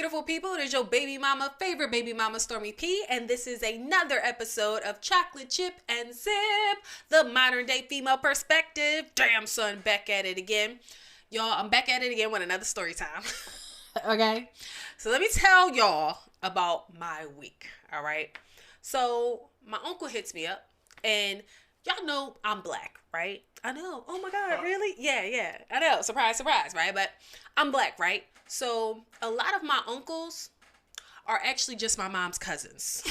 beautiful people? It is your baby mama, favorite baby mama, Stormy P, and this is another episode of Chocolate Chip and Sip, the modern day female perspective. Damn, son, back at it again. Y'all, I'm back at it again with another story time. Okay? So let me tell y'all about my week, all right? So my uncle hits me up, and y'all know I'm black, right? I know. Oh my God, really? Yeah. I know. Surprise, surprise, right? But I'm black, right? So a lot of my uncles are actually just my mom's cousins,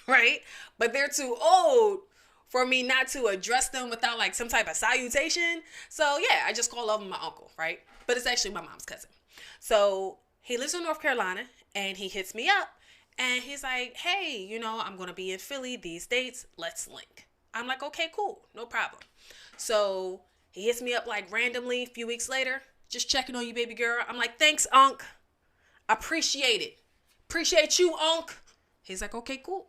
right? But they're too old for me not to address them without like some type of salutation. So yeah, I just call them my uncle, right? But it's actually my mom's cousin. So he lives in North Carolina, and he hits me up, and he's like, hey, I'm going to be in Philly these dates. Let's link. I'm like, okay, cool. No problem. So he hits me up like randomly a few weeks later, just checking on you, baby girl. I'm like, thanks, Unc. Appreciate it. Appreciate you, Unc. He's like, okay, cool.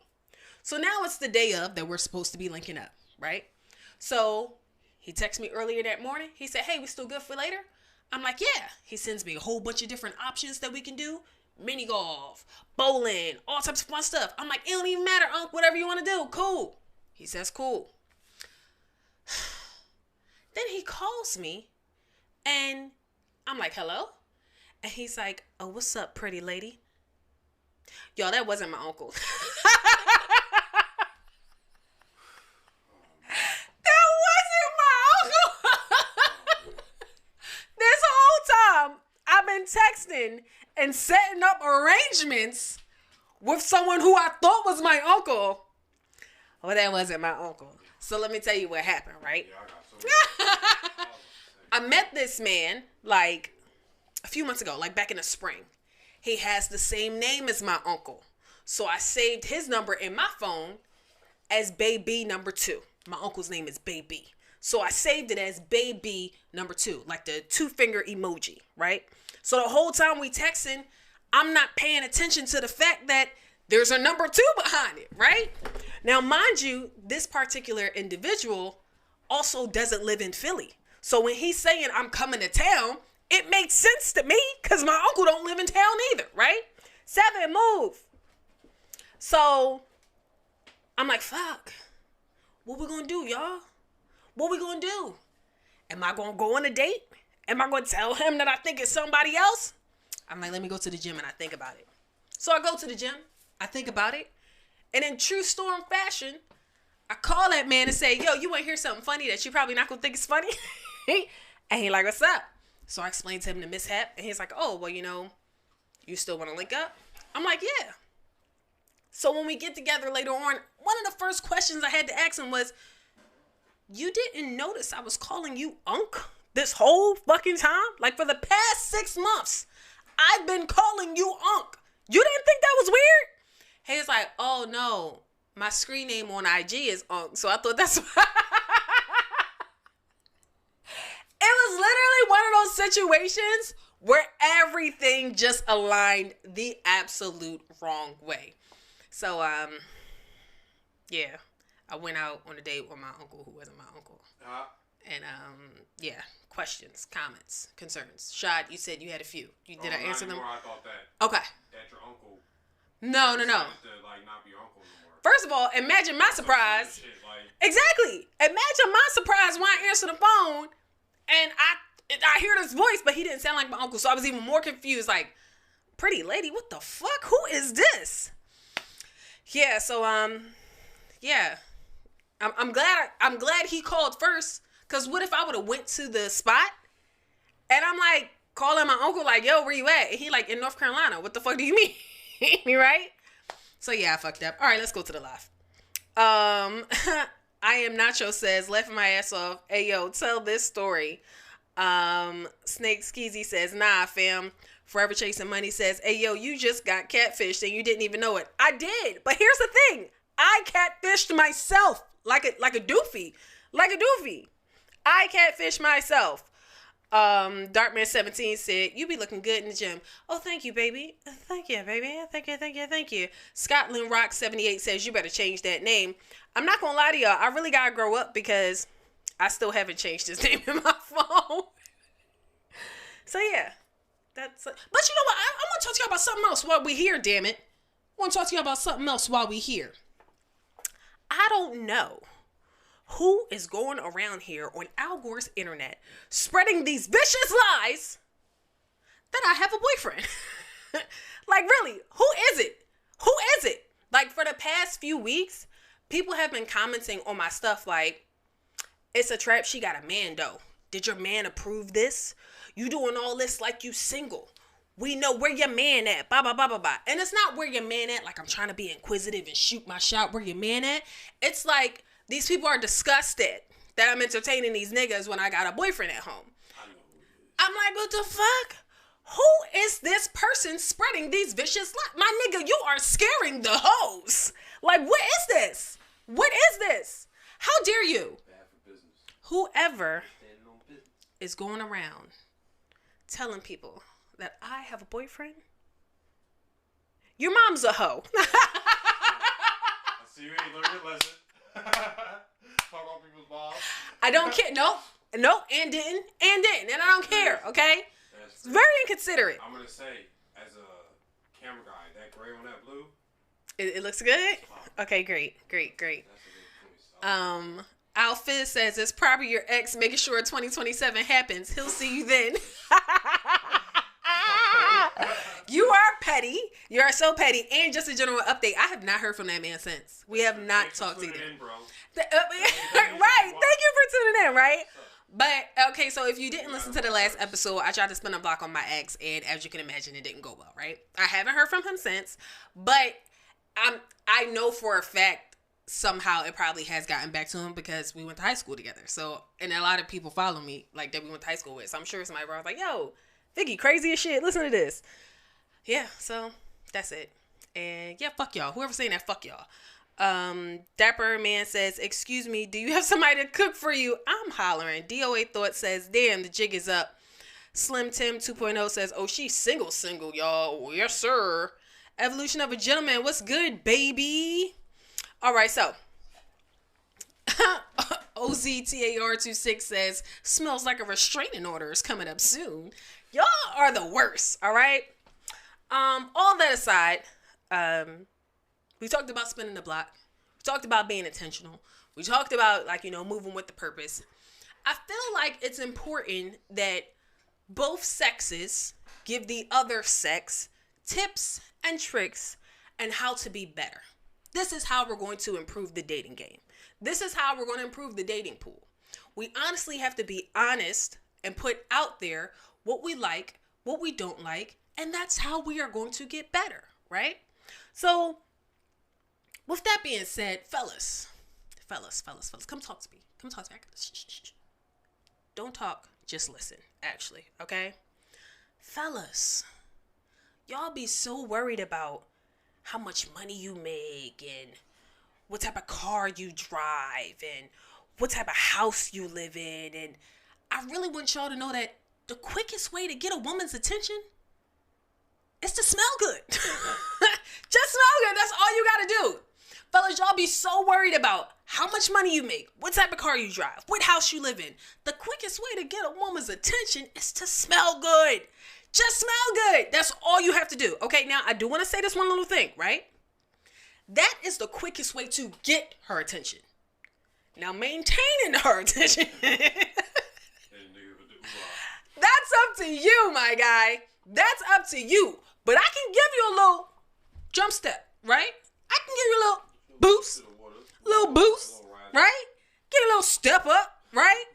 So now it's the day of that we're supposed to be linking up, right? So he texted me earlier that morning. He said, hey, we still good for later? I'm like, yeah. He sends me a whole bunch of different options that we can do. Mini golf, bowling, all types of fun stuff. I'm like, it don't even matter, Unc. Whatever you want to do, cool. He says, cool. Then he calls me, and I'm like, hello? And he's like, oh, what's up, pretty lady? Yo, that wasn't my uncle. That wasn't my uncle. This whole time, I've been texting and setting up arrangements with someone who I thought was my uncle. Well, that wasn't my uncle. So let me tell you what happened, right? Yeah, I met this man like a few months ago, like back in the spring. He has the same name as my uncle. So I saved his number in my phone as Baby number 2. My uncle's name is Baby. So I saved it as Baby number 2, like the 2-finger emoji, right? So the whole time we texting, I'm not paying attention to the fact that there's a number 2 behind it, right? Now, mind you, this particular individual also doesn't live in Philly. So when he's saying I'm coming to town, it makes sense to me because my uncle don't live in town either, right? 7, move. So I'm like, fuck. What we gonna do, y'all? What we gonna do? Am I gonna go on a date? Am I gonna tell him that I think it's somebody else? I'm like, let me go to the gym and I think about it. So I go to the gym. I think about it. And in true Storm fashion, I call that man and say, yo, you want to hear something funny that you probably not going to think is funny? And he like, what's up? So I explained to him the mishap. And he's like, oh, well, you still want to link up? I'm like, yeah. So when we get together later on, one of the first questions I had to ask him was, you didn't notice I was calling you Unc this whole fucking time? Like for the past 6 months, I've been calling you Unc. You didn't think that was weird? He was like, oh no, my screen name on IG is Unc. So I thought that's why. It was literally one of those situations where everything just aligned the absolute wrong way. So, yeah, I went out on a date with my uncle who wasn't my uncle. And, yeah, questions, comments, concerns. Shad, you said you had a few. Did I answer them? I thought that. Okay. That your uncle. No. To, like, not be your uncle anymore. First of all, imagine my surprise. Shit, like... Exactly. Imagine my surprise when I answer the phone and I hear this voice, but he didn't sound like my uncle. So I was even more confused. Like, pretty lady, what the fuck? Who is this? Yeah. So yeah. I'm glad he called first. Cause what if I would have went to the spot and I'm like calling my uncle like, yo, where you at? And he like in North Carolina. What the fuck do you mean? Right? So yeah, I fucked up. All right, let's go to the live. I am Nacho says, laughing my ass off. Hey yo, tell this story. Snake Skeezy says, nah, fam. Forever Chasing Money says, hey yo, you just got catfished and you didn't even know it. I did, but here's the thing. I catfished myself like a doofy. Like a doofy. I catfished myself. Darkman17 said, you be looking good in the gym. Oh, thank you, baby. Thank you, baby. Thank you. Scotland Rock 78 says, you better change that name. I'm not gonna lie to y'all. I really gotta grow up because I still haven't changed his name in my phone. So yeah, But you know what? I want to talk to you about something else while we're here, damn it. I want to talk to you about something else while we're here. I don't know who is going around here on Al Gore's internet spreading these vicious lies that I have a boyfriend. Like, really, who is it? Who is it? Like, for the past few weeks, people have been commenting on my stuff like, it's a trap, she got a man though. Did your man approve this? You doing all this like you single. We know where your man at. Blah, blah, blah, blah, blah. And it's not where your man at. Like, I'm trying to be inquisitive and shoot my shot where your man at. It's like, these people are disgusted that I'm entertaining these niggas when I got a boyfriend at home. I'm like, what the fuck? Who is this person spreading these vicious lies? My nigga, you are scaring the hoes. Like, what is this? What is this? How dare you? Whoever is going around telling people that I have a boyfriend, your mom's a hoe. I see you ain't learned your lesson. Talk about people's moms. I don't care. Nope, and didn't, and I don't care, okay? It's very inconsiderate. I'm going to say, as a camera guy, that gray on that blue. It looks good? Okay, great. Alpha says it's probably your ex making sure 2027 happens. He'll see you then. You are petty. You are so petty. And just a general update, I have not heard from that man since. We have not talked either. Right. Thank you for tuning in, right? But, okay, so if you didn't listen to the last episode, I tried to spin a block on my ex, and as you can imagine, it didn't go well, right? I haven't heard from him since, but I know for a fact somehow it probably has gotten back to him because we went to high school together. So, and a lot of people follow me, like, that we went to high school with. So I'm sure somebody was like, yo, Vicky, crazy as shit. Listen to this. Yeah, so that's it. And yeah, fuck y'all. Whoever's saying that, fuck y'all. Dapper Man says, excuse me, do you have somebody to cook for you? I'm hollering. DOA Thought says, damn, the jig is up. Slim Tim 2.0 says, oh, she's single, y'all. Oh, yes, sir. Evolution of a Gentleman, what's good, baby? All right, so OZTAR26 says, smells like a restraining order is coming up soon. Y'all are the worst, all right? All that aside, we talked about spinning the block. We talked about being intentional. We talked about, like, you know, moving with the purpose. I feel like it's important that both sexes give the other sex tips and tricks and how to be better. This is how we're going to improve the dating game. This is how we're going to improve the dating pool. We honestly have to be honest and put out there what we like, what we don't like, and that's how we are going to get better, right? So, with that being said, fellas, come talk to me. Shh. Don't talk, just listen, actually, okay? Fellas, y'all be so worried about how much money you make and what type of car you drive and what type of house you live in. And I really want y'all to know that the quickest way to get a woman's attention is to smell good. Just smell good. That's all you got to do. Fellas, y'all be so worried about how much money you make, what type of car you drive, what house you live in. The quickest way to get a woman's attention is to smell good. Just smell good. That's all you have to do. Okay, now I do want to say this one little thing, right? That is the quickest way to get her attention. Now, maintaining her attention, that's up to you, my guy. That's up to you. But I can give you a little jump step, right? I can give you a little boost, right? Get a little step up, right?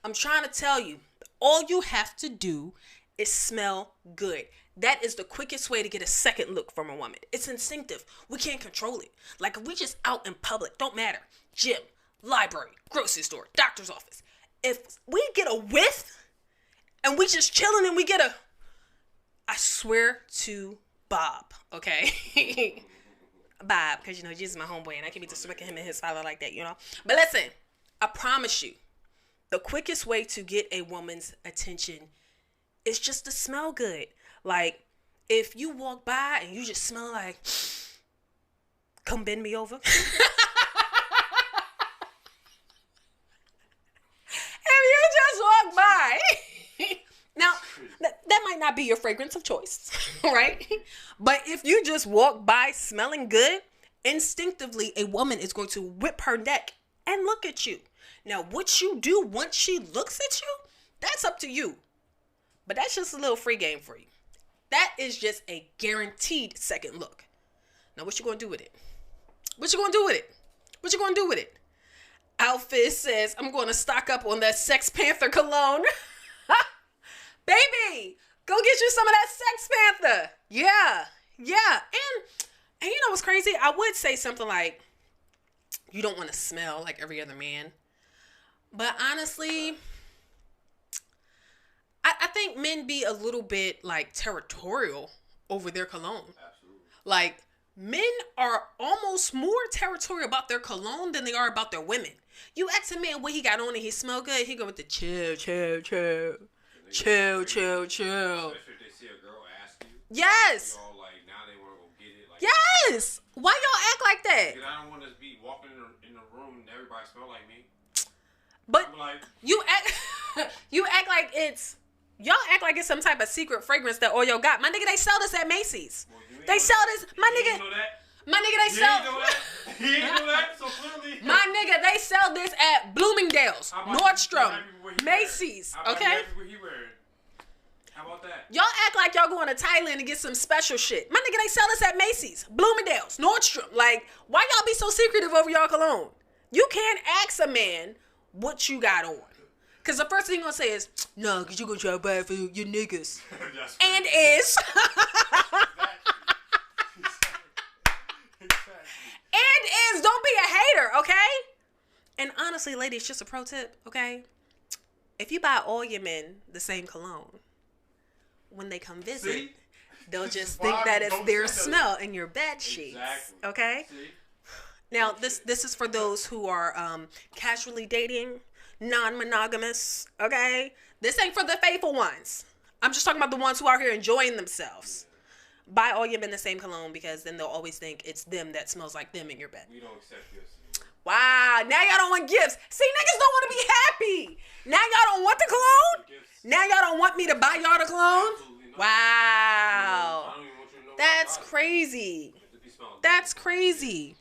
I'm trying to tell you, all you have to do is smell good. That is the quickest way to get a second look from a woman. It's instinctive. We can't control it. Like, if we just out in public, don't matter. Gym, library, grocery store, doctor's office. If we get a whiff and we just chilling and we get I swear to Bob, okay? Bob, because, you know, Jesus is my homeboy and I can't be disrespecting him and his father like that, you know? But listen, I promise you, the quickest way to get a woman's attention is just to smell good. Like, if you walk by and you just smell like, come bend me over. If you just walk by, now, that might not be your fragrance of choice, right? But if you just walk by smelling good, instinctively a woman is going to whip her neck and look at you. Now, what you do once she looks at you, that's up to you. But that's just a little free game for you. That is just a guaranteed second look. Now, what you gonna do with it? What you gonna do with it? What you gonna do with it? Outfit says, I'm going to stock up on that Sex Panther cologne. Baby, go get you some of that Sex Panther. Yeah. And you know what's crazy? I would say something like, you don't want to smell like every other man. But honestly, I think men be a little bit like territorial over their cologne. Absolutely. Like, men are almost more territorial about their cologne than they are about their women. You ask a man what he got on and he smell good, he go with the chill. Especially if they see a girl ask you. Yes. Y'all like, now they want to go get it. Like, Yes. Why y'all act like that? because I don't want to be walking in the room and everybody smell like me. But I'm like, you act like y'all act like it's some type of secret fragrance that all y'all got. My nigga, they sell this at Macy's. well, you ain't They know sell that. this. My You nigga, ain't know that. my nigga, they You sell. ain't know that. He ain't know that. So clearly. My nigga, they sell this at Bloomingdale's, How about Nordstrom, you happy with what he Macy's. wearing? How about Okay. you happy with what he wearing? How about that? Y'all act like y'all going to Thailand to get some special shit. My nigga, they sell this at Macy's, Bloomingdale's, Nordstrom. Like, why y'all be so secretive over y'all cologne? You can't ask a man what you got on. Because the first thing you're going to say is, no, because you're going to try to buy it for your niggas. That's And is. Exactly. And is. Don't be a hater, okay? And honestly, ladies, just a pro tip, okay? If you buy all your men the same cologne, when they come visit, See? they'll This just is think why that we it's don't their sell it. smell in your bed sheets. Exactly. Okay? See? Now, this is for those who are casually dating, non-monogamous, okay? This ain't for the faithful ones. I'm just talking about the ones who are here enjoying themselves. Buy all your men the same cologne because then they'll always think it's them that smells like them in your bed. We don't accept gifts anymore. Wow, now y'all don't want gifts. See, niggas don't want to be happy. Now y'all don't want the cologne? Gifts. Now y'all don't want me to buy y'all the cologne? Absolutely not. Wow. I don't even want you to know That's about it. crazy. It be smelling That's good. crazy.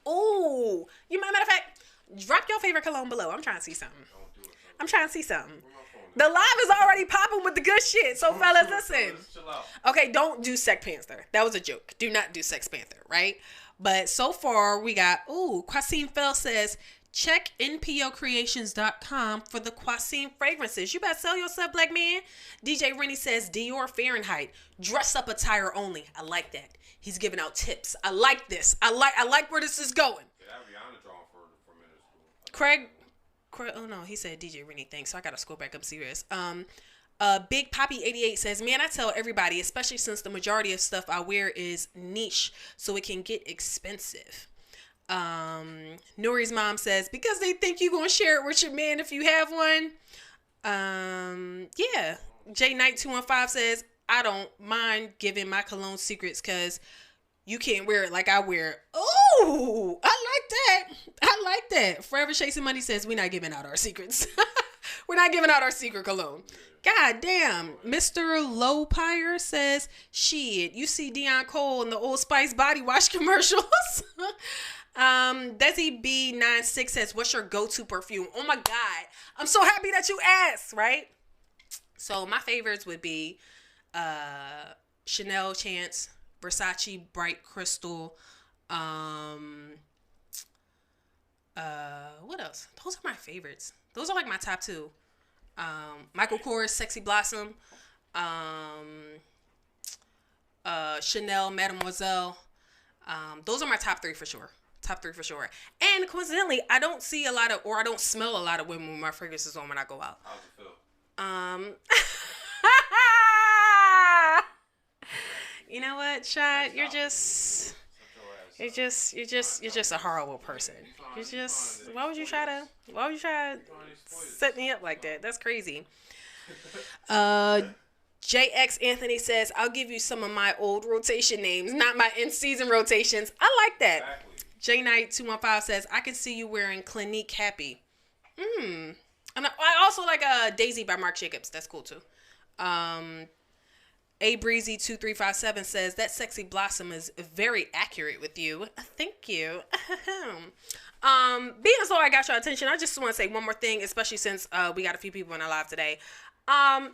Ooh. Matter of fact, drop your favorite cologne below. I'm trying to see something. Don't do it. I'm trying to see something. Where my phone The live is already popping with the good shit. So, fellas, listen. Let's chill out. Okay, don't do Sex Panther. That was a joke. Do not do Sex Panther, right? But so far, we got, Quasine Fell says, check npocreations.com for the Quasine fragrances. You better sell yourself, black man. DJ Rennie says, Dior Fahrenheit. Dress up attire only. I like that. He's giving out tips. I like this. I like where this is going. Yeah, that Rihanna drawing for middle school. Craig, oh no, he said DJ Rennie, thanks. So I gotta scroll back up serious. Big Poppy 88 says, man, I tell everybody, especially since the majority of stuff I wear is niche, so it can get expensive. Nori's mom says, because they think you're gonna share it with your man if you have one. Yeah. J Knight 215 says, I don't mind giving my cologne secrets because you can't wear it like I wear it. Oh, I like that. Forever Chasing Money says, we're not giving out our secrets. We're not giving out our secret cologne. God damn. Mr. Lowpire says, shit, you see Deion Cole in the Old Spice body wash commercials. Desi B96 says, what's your go-to perfume? Oh my God. I'm so happy that you asked, right? So my favorites would be Chanel Chance, Versace Bright Crystal. What else? Those are my favorites. Those are like my top two. Michael Kors Sexy Blossom. Chanel Mademoiselle. Those are my top three for sure. And coincidentally, I don't see a lot of, or I don't smell a lot of women with my fragrances on when I go out. How's it feel? You know what, Shad? You're just a horrible person. Why would you try to set me up like that? That's crazy. JX Anthony says, I'll give you some of my old rotation names, not my in-season rotations. I like that. Exactly. J Knight 215 says, I can see you wearing Clinique Happy. And I also like Daisy by Marc Jacobs. That's cool too. A Breezy 2357 says that sexy blossom is very accurate with you. Thank you. Being as though I got your attention, I just want to say one more thing, especially since we got a few people in our live today. I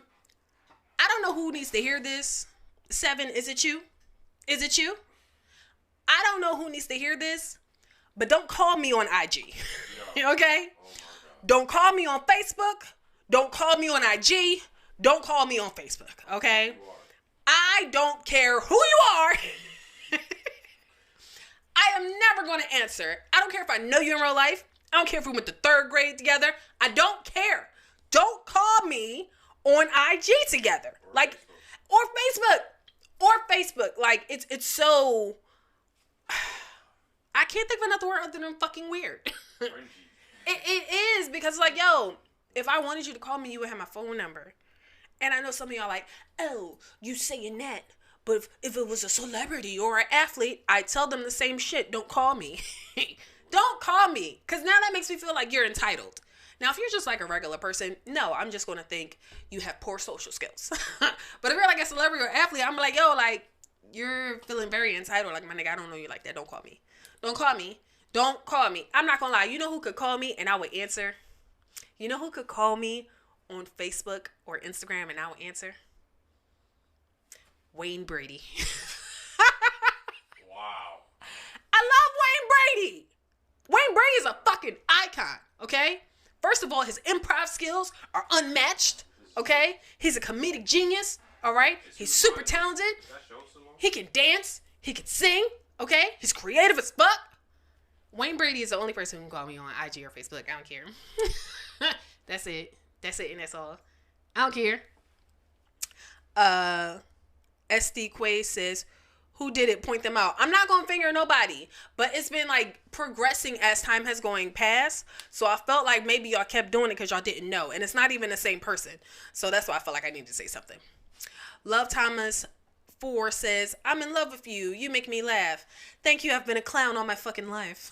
don't know who needs to hear this. 7, is it you? Is it you? I don't know who needs to hear this, but don't call me on IG. Yeah. Okay? Oh Don't call me on Facebook. Don't call me on IG. Don't call me on Facebook. Okay? I don't care who you are. I am never going to answer. I don't care if I know you in real life. I don't care if we went to 3rd grade together. I don't care. Don't call me on IG together. Like, or Facebook. Or Facebook. Like, it's so... I can't think of another word other than fucking weird. It is, because like, yo, if I wanted you to call me, you would have my phone number. And I know some of y'all like, oh, you saying that, but if it was a celebrity or an athlete, I tell them the same shit. Don't call me. Don't call me, because now that makes me feel like you're entitled. Now, if you're just like a regular person, no, I'm just going to think you have poor social skills. But if you're like a celebrity or athlete, I'm like, yo, like, you're feeling very entitled. Like, my nigga, I don't know you like that. Don't call me. Don't call me. Don't call me. I'm not going to lie. You know who could call me and I would answer? You know who could call me on Facebook or Instagram and I would answer? Wayne Brady. Wow. I love Wayne Brady. Wayne Brady is a fucking icon, okay? First of all, his improv skills are unmatched, okay? He's a comedic genius, all right? He's super talented. He can dance. He can sing, okay? He's creative as fuck. Wayne Brady is the only person who can call me on IG or Facebook. I don't care. That's it. That's it, and that's all. I don't care. SD Quay says, who did it? Point them out. I'm not going to finger nobody, but it's been like progressing as time has going past. So I felt like maybe y'all kept doing it because y'all didn't know. And it's not even the same person. So that's why I felt like I need to say something. Love Thomas 4 says, I'm in love with you. You make me laugh. Thank you. I've been a clown all my fucking life.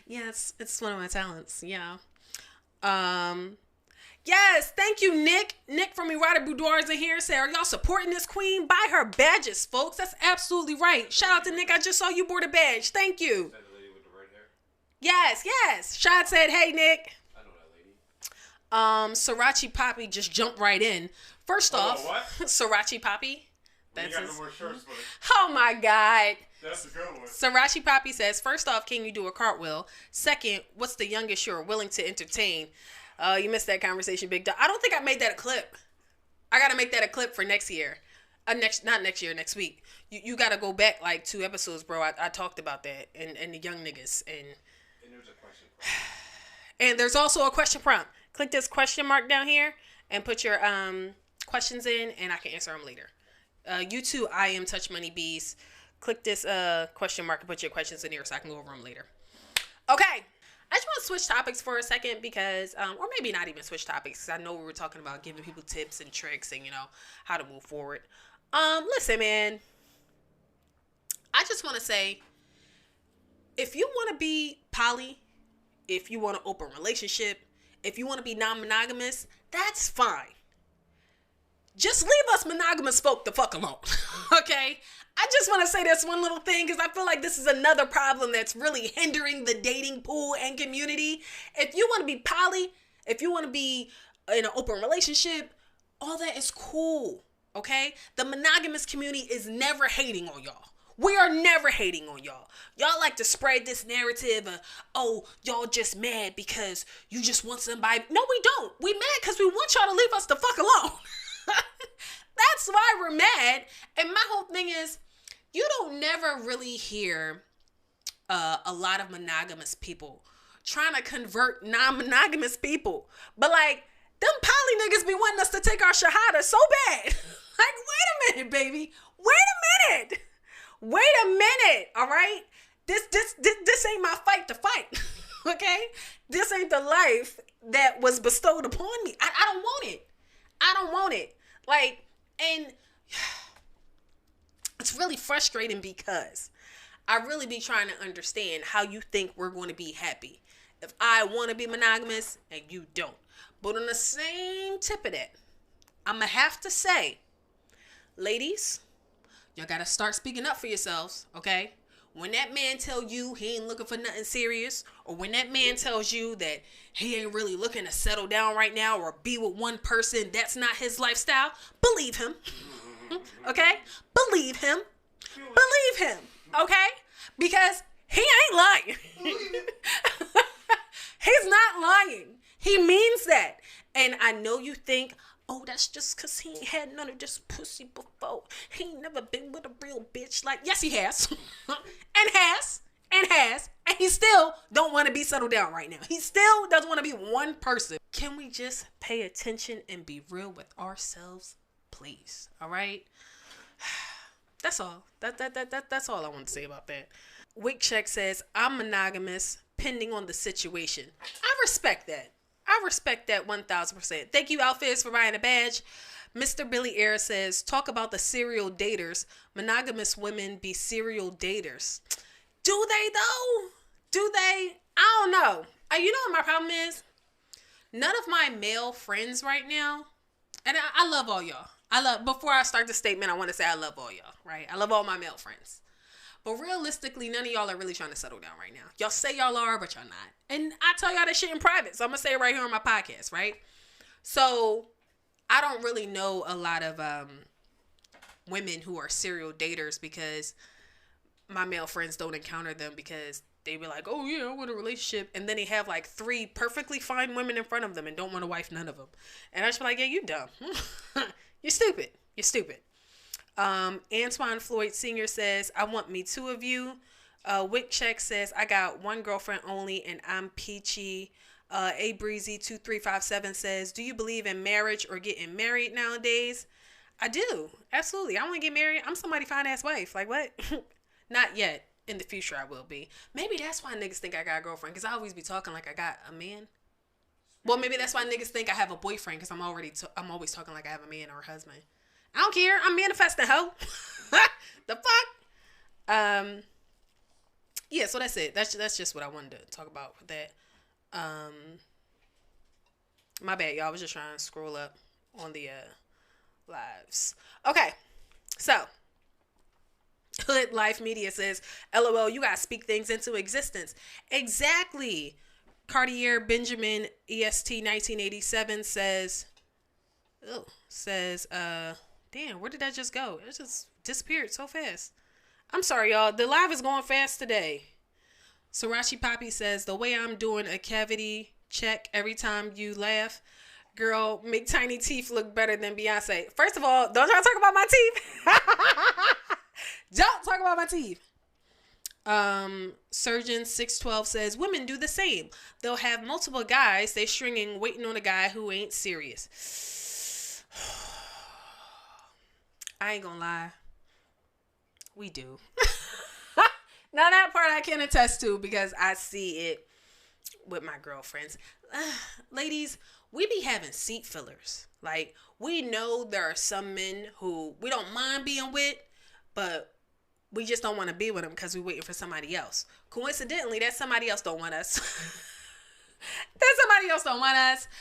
Yeah, it's one of my talents. Yeah. Yes, thank you, Nick. Nick from Erotic Boudoir is in here. Say, are y'all supporting this queen? Buy her badges, folks. That's absolutely right. Shout out to Nick. I just saw you bought a badge. Thank you. Is that the lady with the red hair? Yes. Shad said, hey, Nick. I know that lady. Sriracha Poppy just jumped right in. First off, what? Sriracha Poppy. That's got no more shirts for it. Oh my God. That's a good one. Sriracha Poppy says, first off, can you do a cartwheel? Second, what's the youngest you're willing to entertain? You missed that conversation, big dog. I don't think I made that a clip. I got to make that a clip for next year. Not next year, next week. You got to go back like 2 episodes, bro. I talked about that and the young niggas. And there's a question. And there's also a question prompt. Click this question mark down here and put your questions in and I can answer them later. You too, I am Touch Money Bees. Click this question mark and put your questions in here so I can go over them later. Okay. I just want to switch topics for a second because, or maybe not even switch topics, because I know we were talking about giving people tips and tricks and, you know, how to move forward. Listen, man, I just want to say, if you want to be poly, if you want an open relationship, if you want to be non-monogamous, that's fine. Just leave us monogamous folk the fuck alone, okay? I just want to say this one little thing because I feel like this is another problem that's really hindering the dating pool and community. If you want to be poly, if you want to be in an open relationship, all that is cool, okay? The monogamous community is never hating on y'all. We are never hating on y'all. Y'all like to spread this narrative of, oh, y'all just mad because you just want somebody. No, we don't. We mad because we want y'all to leave us the fuck alone. That's why we're mad. And my whole thing is, you don't never really hear a lot of monogamous people trying to convert non-monogamous people. But like, them poly niggas be wanting us to take our shahada so bad. Like, wait a minute, baby. Wait a minute, all right? This ain't my fight to fight, okay? This ain't the life that was bestowed upon me. I don't want it. I don't want it. Like, and it's really frustrating because I really be trying to understand how you think we're going to be happy if I want to be monogamous and you don't. But on the same tip of that, I'm going to have to say, ladies, y'all got to start speaking up for yourselves, okay? When that man tell you he ain't looking for nothing serious, or when that man tells you that he ain't really looking to settle down right now or be with one person, that's not his lifestyle, believe him. Okay? Believe him. Believe him. Okay? Because he ain't lying. He's not lying. He means that. And I know you think, oh, that's just because he ain't had none of this pussy before. He ain't never been with a real bitch. Like, yes, he has. And he still don't want to be settled down right now. He still doesn't want to be one person. Can we just pay attention and be real with ourselves, please? All right? That's all. That's all I want to say about that. Wick Check says, I'm monogamous, pending on the situation. I respect that. I respect that 1,000%. Thank you, Outfits, for buying a badge. Mr. Billy Air says, talk about the serial daters. Monogamous women be serial daters. Do they, though? Do they? I don't know. You know what my problem is? None of my male friends right now, and I love all y'all. Before I start the statement, I want to say I love all y'all, right? I love all my male friends. But realistically, none of y'all are really trying to settle down right now. Y'all say y'all are, but y'all not. And I tell y'all that shit in private. So I'm going to say it right here on my podcast, right? So I don't really know a lot of women who are serial daters because my male friends don't encounter them because they be like, oh yeah, I want a relationship. And then they have like 3 perfectly fine women in front of them and don't want to wife none of them. And I just be like, yeah, you dumb. You're stupid. You're stupid. Antoine Floyd Sr. says, I want me 2 of you. Wick Check says, I got 1 girlfriend only and I'm peachy. A Breezy 2357 says, do you believe in marriage or getting married nowadays? I do. Absolutely. I want to get married. I'm somebody's fine ass wife. Like what? Not yet. In the future, I will be. Maybe that's why niggas think I got a girlfriend, because I always be talking like I got a man. Well, maybe that's why niggas think I have a boyfriend, because I'm always talking like I have a man or a husband. I don't care. I'm manifesting, hoe. The fuck? Yeah, so that's it. That's just what I wanted to talk about with that. My bad, y'all. I was just trying to scroll up on the lives. Okay, so Hood Life Media says, LOL, you gotta speak things into existence. Exactly. Cartier Benjamin EST 1987 says, damn, where did that just go? It just disappeared so fast. I'm sorry, y'all. The live is going fast today. Sriracha Poppy says, the way I'm doing a cavity check every time you laugh, girl, make tiny teeth look better than Beyonce. First of all, don't y'all talk about my teeth. Don't talk about my teeth. Surgeon 612 says, women do the same. They'll have multiple guys they stringing waiting on a guy who ain't serious. I ain't gonna lie. We do. Now that part I can attest to because I see it with my girlfriends. Ladies, we be having seat fillers. Like, we know there are some men who we don't mind being with, but we just don't want to be with them because we're waiting for somebody else. Coincidentally, that somebody else don't want us.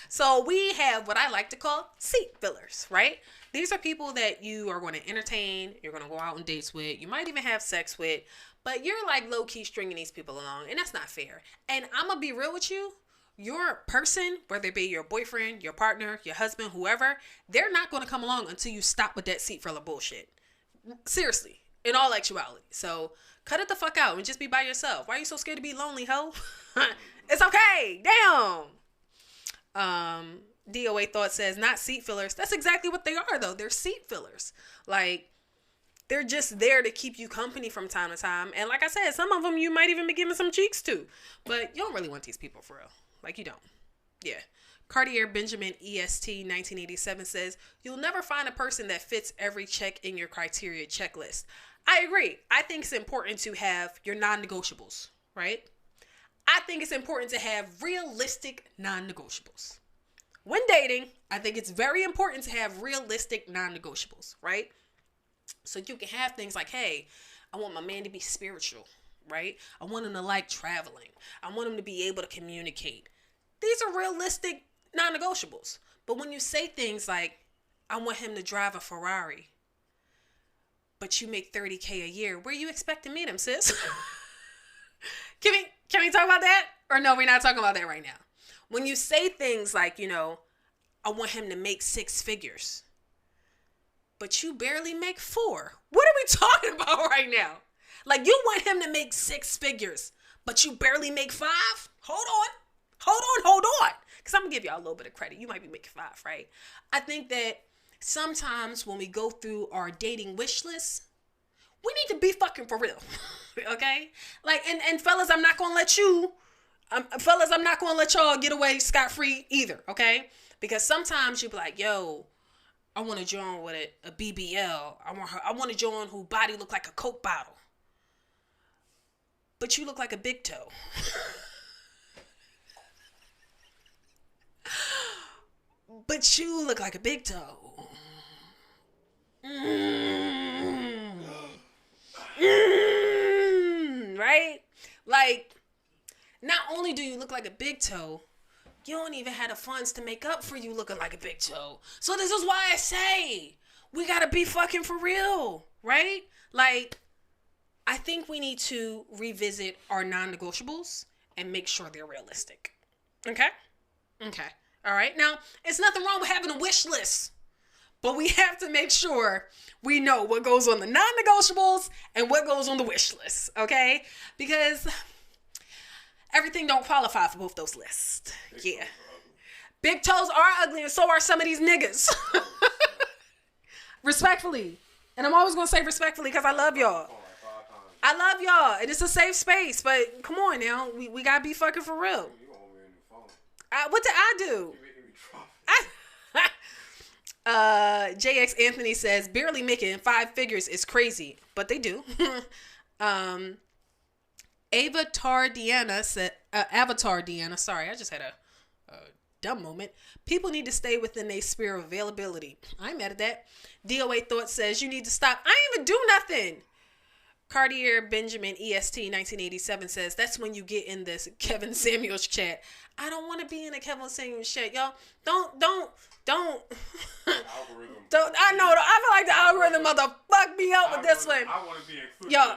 So we have what I like to call seat fillers, right? These are people that you are going to entertain, you're going to go out on dates with, you might even have sex with, but you're like low-key stringing these people along, and that's not fair. And I'm going to be real with you. Your person, whether it be your boyfriend, your partner, your husband, whoever, they're not going to come along until you stop with that seat filler bullshit. Seriously. In all actuality. So, cut it the fuck out and just be by yourself. Why are you so scared to be lonely, ho? It's okay. Damn. DOA Thought says, not seat fillers. That's exactly what they are, though. They're seat fillers. Like, they're just there to keep you company from time to time. And like I said, some of them you might even be giving some cheeks to. But you don't really want these people for real. Like, you don't. Yeah. Cartier Benjamin EST 1987 says, you'll never find a person that fits every check in your criteria checklist. I agree. I think it's important to have your non-negotiables, right? I think it's important to have realistic non-negotiables. When dating, I think it's very important to have realistic non-negotiables, right? So you can have things like, hey, I want my man to be spiritual, right? I want him to like traveling. I want him to be able to communicate. These are realistic non-negotiables. But when you say things like, I want him to drive a Ferrari, but you make $30K a year, where you expect to meet him, sis? Can we talk about that? Or no, we're not talking about that right now. When you say things like, I want him to make 6 figures, but you barely make 4. What are we talking about right now? Like, you want him to make 6 figures, but you barely make 5? Hold on. Because I'm going to give y'all a little bit of credit. You might be making 5, right? I think that sometimes when we go through our dating wish list, we need to be fucking for real. Okay? Like, and fellas, I'm not going to let you, I'm not going to let y'all get away scot-free either. Okay? Because sometimes you be like, yo, I want to join with a BBL. I want to join who body look like a Coke bottle. But you look like a big toe. But you look like a big toe. Right? Like, not only do you look like a big toe, you don't even have the funds to make up for you looking like a big toe. So this is why I say, we gotta be fucking for real, right? Like, I think we need to revisit our non-negotiables and make sure they're realistic. Okay? All right. Now, it's nothing wrong with having a wish list, but we have to make sure we know what goes on the non-negotiables and what goes on the wish list. Okay? Because everything don't qualify for both those lists. Yeah. Big toes are ugly, and so are some of these niggas. Respectfully. And I'm always going to say respectfully because I love y'all. I love y'all. And it's a safe space, but come on now. We got to be fucking for real. What did I do? JX Anthony says, barely making 5 figures is crazy, but they do. Avatar Deanna, sorry, I just had a dumb moment. People need to stay within their sphere of availability. I ain't mad at that. DOA Thought says, you need to stop. I ain't even do nothing. Cartier Benjamin EST 1987 says, that's when you get in this Kevin Samuels chat. I don't want to be in a Kevin Samuels chat, y'all. Don't. Algorithm. I know. I feel like the algorithm mother fuck me up with this one. I want to be included. Yo.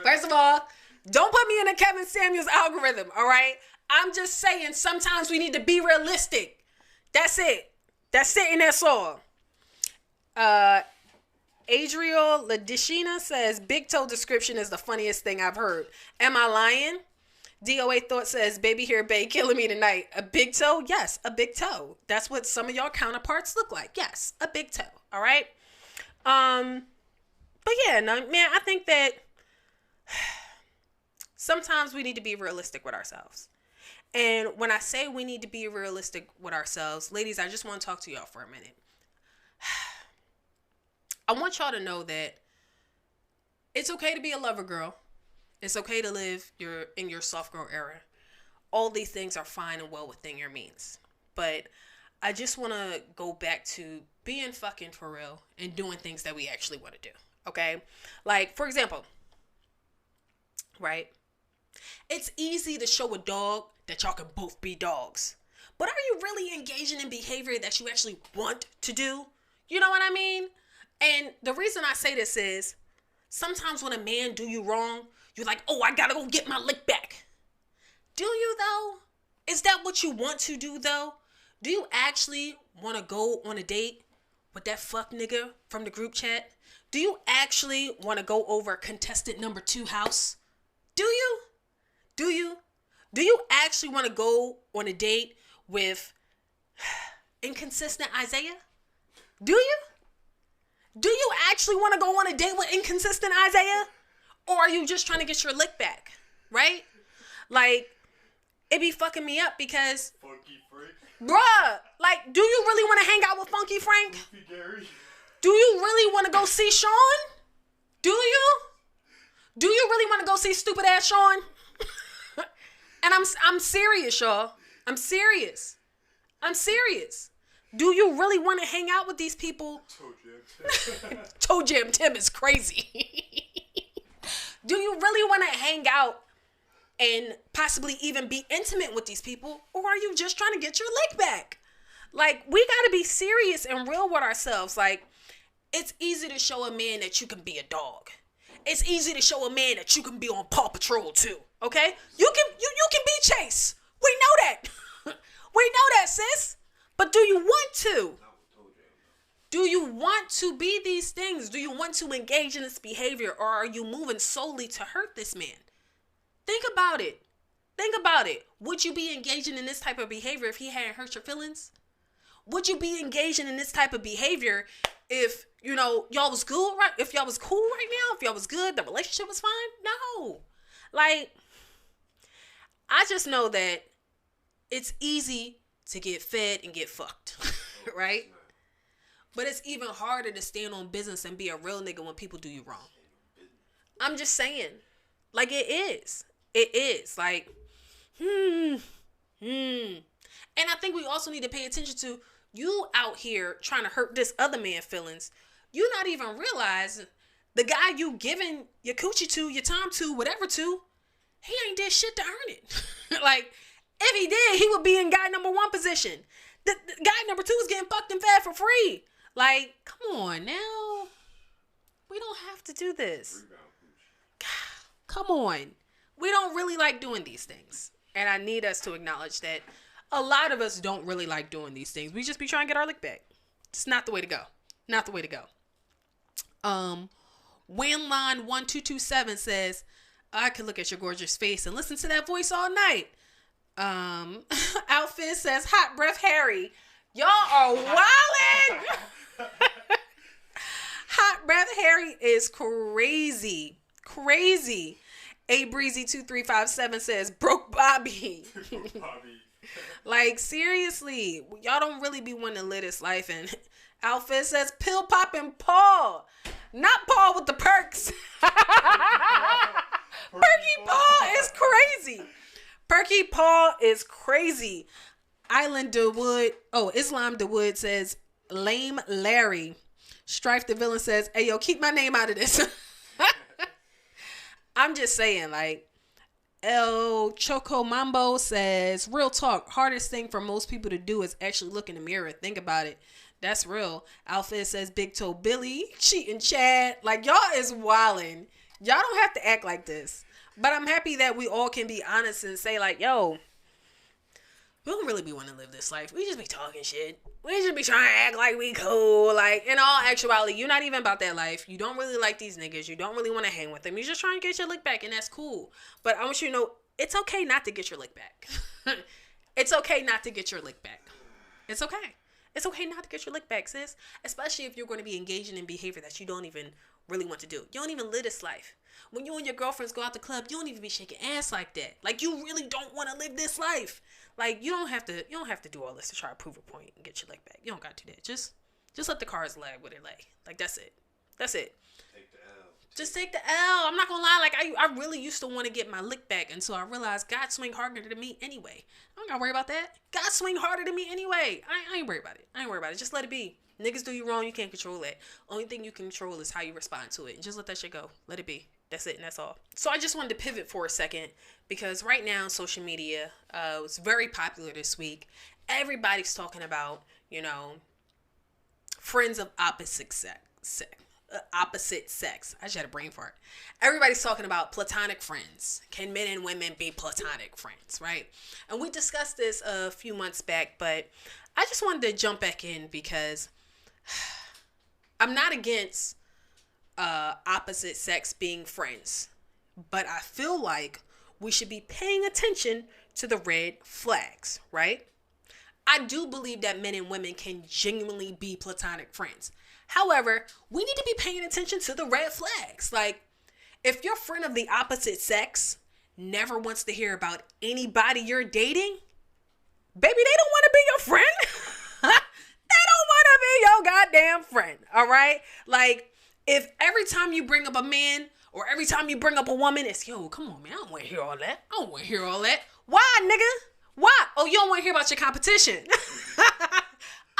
First of all, don't put me in a Kevin Samuels algorithm, all right? I'm just saying sometimes we need to be realistic. That's it. That's it and that's all. Adriel Ladishina says, big toe description is the funniest thing I've heard. Am I lying? DOA Thought says, baby hair bae killing me tonight. A big toe? Yes, a big toe. That's what some of y'all counterparts look like. Yes, a big toe. All right? But yeah, no, man, I think that sometimes we need to be realistic with ourselves. And when I say we need to be realistic with ourselves, ladies, I just want to talk to y'all for a minute. I want y'all to know that it's okay to be a lover girl. It's okay to live in your soft girl era. All these things are fine and well within your means. But I just want to go back to being fucking for real and doing things that we actually want to do. Okay? Like, for example, right? It's easy to show a dog that y'all can both be dogs. But are you really engaging in behavior that you actually want to do? You know what I mean? And the reason I say this is sometimes when a man do you wrong, you're like, oh, I gotta go get my lick back. Do you though? Is that what you want to do though? Do you actually want to go on a date with that fuck nigga from the group chat? Do you actually want to go over contestant number 2 house? Do you? Do you? Do you actually want to go on a date with inconsistent Isaiah? Do you? Do you actually want to go on a date with inconsistent Isaiah? Or are you just trying to get your lick back? Right? Like, it be fucking me up because... Funky Frank. Bruh, like, do you really want to hang out with Funky Frank? Goofy Gary. Do you really want to go see Sean? Do you? Do you really want to go see stupid ass Sean? And I'm serious, y'all. I'm serious. Do you really want to hang out with these people? Toe Jam Tim is crazy. Do you really want to hang out and possibly even be intimate with these people? Or are you just trying to get your lick back? Like, we got to be serious and real with ourselves. Like, it's easy to show a man that you can be a dog. It's easy to show a man that you can be on Paw Patrol too. Okay? You can be Chase. We know that. We know that, sis. But do you want to? Do you want to be these things? Do you want to engage in this behavior, or are you moving solely to hurt this man? Think about it. Think about it. Would you be engaging in this type of behavior if he hadn't hurt your feelings? Would you be engaging in this type of behavior if, y'all was cool, right? If y'all was cool right now, if y'all was good, the relationship was fine? No. Like, I just know that it's easy to get fed and get fucked, right? But it's even harder to stand on business and be a real nigga when people do you wrong. I'm just saying. Like, it is. It is. Like, And I think we also need to pay attention to you out here trying to hurt this other man's feelings. You not even realize the guy you giving your coochie to, your time to, whatever to, he ain't did shit to earn it. Like, if he did, he would be in guy number 1 position. The guy number 2 is getting fucked and fed for free. Like, come on now. We don't have to do this. Come on. We don't really like doing these things. And I need us to acknowledge that a lot of us don't really like doing these things. We just be trying to get our lick back. It's not the way to go. Not the way to go. Winline1227 says, I could look at your gorgeous face and listen to that voice all night. Outfit says, hot breath Harry. Y'all are wildin'. Hot breath Harry is crazy. Crazy. A Breezy 2357 says, broke Bobby. Like, seriously, y'all don't really be wanting to live this life. And Outfit says, pill popping Paul. Not Paul with the perks. Perky Paul is crazy. Perky Paul is crazy. Island DeWood. Islam DeWood says, lame Larry. Strife the Villain says, hey, yo, keep my name out of this. I'm just saying, like, El Choco Mambo says, real talk, hardest thing for most people to do is actually look in the mirror. Think about it. That's real. Outfit says, Big Toe Billy, cheating Chad. Like, y'all is wildin'. Y'all don't have to act like this. But I'm happy that we all can be honest and say, like, yo, we don't really be wanting to live this life. We just be talking shit. We just be trying to act like we cool. Like, in all actuality, you're not even about that life. You don't really like these niggas. You don't really want to hang with them. You're just trying to get your lick back, and that's cool. But I want you to know, it's okay not to get your lick back. It's okay not to get your lick back. It's okay. It's okay not to get your lick back, sis. Especially if you're going to be engaging in behavior that you don't even really want to do. You don't even live this life. When you and your girlfriends go out the club, you don't even be shaking ass like that. Like, you really don't want to live this life. Like, you don't have to do all this to try to prove a point and get your leg back. You don't got to do that. Just let the cards lag where they lay. Like, that's it. That's it. Take the L. Just take the L. I'm not gonna lie. Like, I really used to want to get my lick back until I realized God swing harder than me anyway. I don't gotta worry about that. God swing harder than me anyway. I ain't worried about it. Just let it be. Niggas do you wrong, you can't control that. Only thing you can control is how you respond to it. And just let that shit go. Let it be. That's it, and that's all. So I just wanted to pivot for a second because right now social media was very popular this week. Everybody's talking about, friends of opposite sex. I just had a brain fart. Everybody's talking about platonic friends. Can men and women be platonic friends, right? And we discussed this a few months back, but I just wanted to jump back in because I'm not against opposite sex being friends, but I feel like we should be paying attention to the red flags, right? I do believe that men and women can genuinely be platonic friends. However, we need to be paying attention to the red flags. Like, if your friend of the opposite sex never wants to hear about anybody you're dating, baby, they don't want to be your friend. They don't want to be your goddamn friend, all right? Like, if every time you bring up a man or every time you bring up a woman, it's, yo, come on, man, I don't want to hear all that. Why, nigga? Why? Oh, you don't want to hear about your competition.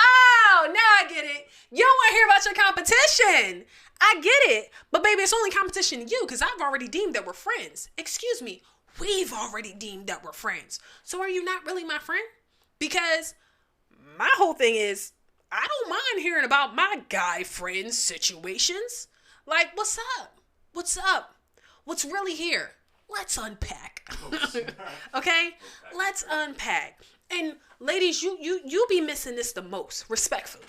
Oh, now I get it. You don't want to hear about your competition. I get it. But baby, it's only competition to you because I've already deemed that we're friends. Excuse me. we've already deemed that we're friends. So are you not really my friend? Because my whole thing is, I don't mind hearing about my guy friends situations. Like, what's up? What's up? What's really here? Let's unpack. Okay? Let's unpack. And ladies, you be missing this the most, respectfully.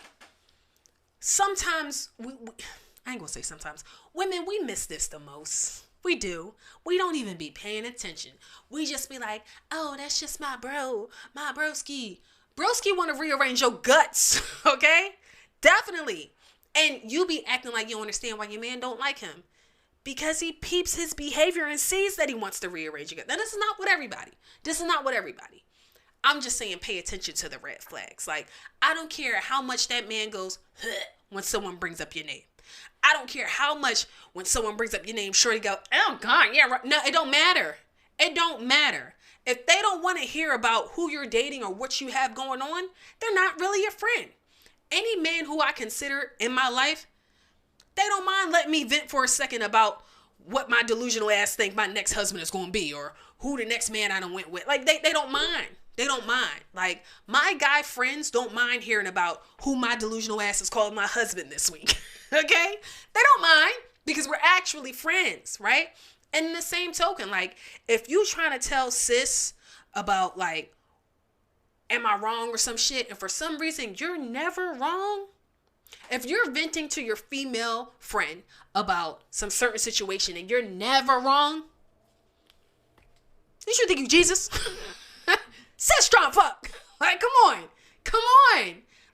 Sometimes, I ain't gonna say sometimes, women, we miss this the most. We do. We don't even be paying attention. We just be like, oh, that's just my bro, my broski. Broski want to rearrange your guts, okay? Definitely. And you be acting like you understand why your man don't like him. Because he peeps his behavior and sees that he wants to rearrange your guts. Now, this is not with everybody. I'm just saying pay attention to the red flags. Like, I don't care how much that man goes when someone brings up your name. I don't care how much when someone brings up your name, shorty go, oh God, yeah, right. No, it don't matter. It don't matter. If they don't want to hear about who you're dating or what you have going on, they're not really your friend. Any man who I consider in my life, they don't mind letting me vent for a second about what my delusional ass think my next husband is going to be or who the next man I done went with. Like, they don't mind. They don't mind. Like, my guy friends don't mind hearing about who my delusional ass is calling my husband this week. Okay? They don't mind because we're actually friends, right? And in the same token, like, if you trying to tell sis about, like, am I wrong or some shit, and for some reason you're never wrong, if you're venting to your female friend about some certain situation and you're never wrong, you should think you Jesus. Set strong fuck. Like, come on.